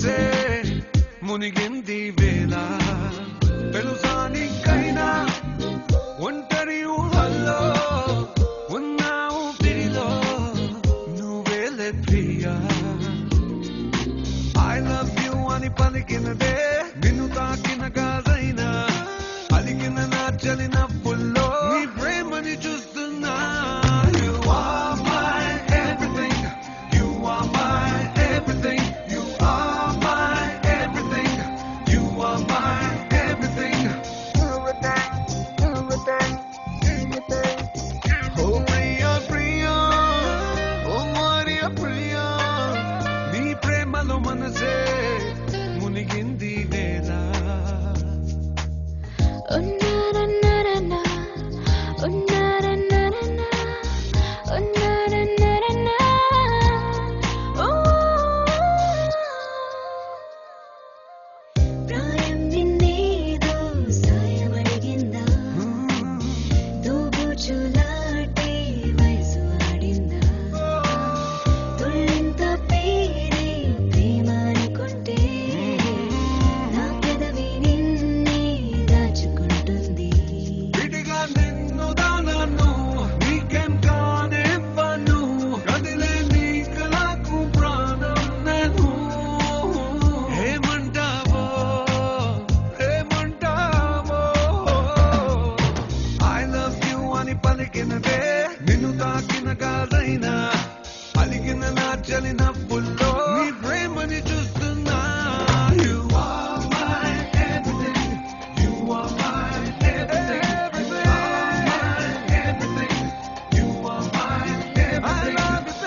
మనసే మునిగింది వేళ తెలుసా నీకైనా ఒంటరి ఊహల్లో ఉన్నావు పిరిలో నువ్వేలే ప్రియా I love you అని పలికినదే నిన్ను తాకిన గాజైనా అలిగిన నా చలి నవ్వుల్లో నీ ప్రేమని చూస్తున్నా You are my everything You are my everything You are my everything You are my everything Oh Priya Priya Oh Maria Priya నీ ప్రేమలో మనసే మునిగింది వేళ నిన్ను తాకిన గాజైనా అలిగిన నా చలి నవ్వుల్లో నీ ప్రేమని చూస్తున్నా You are my everything You are my everything You are my everything You are my everything I love you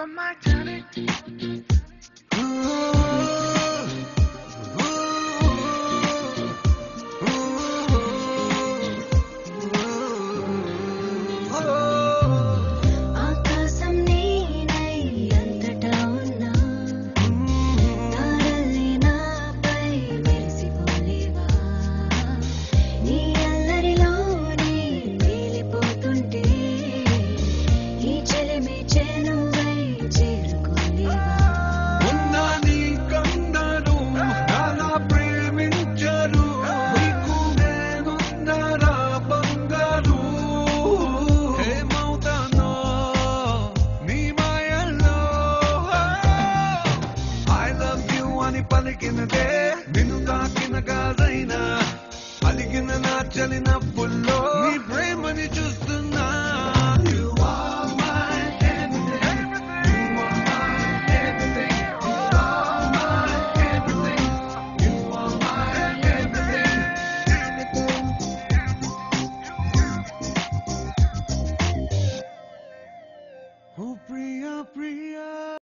my tonic. ఆకాశం నేనై అంతటా ఉన్నా తారల్ని నాపై మెరిసిపోలేవా నీ అల్లరిలోనే తేలిపోతుంటే ఈ చెలిమి చేను పలికినదే నిన్ను తాకిన గాజైనా అలిగిన నా చలి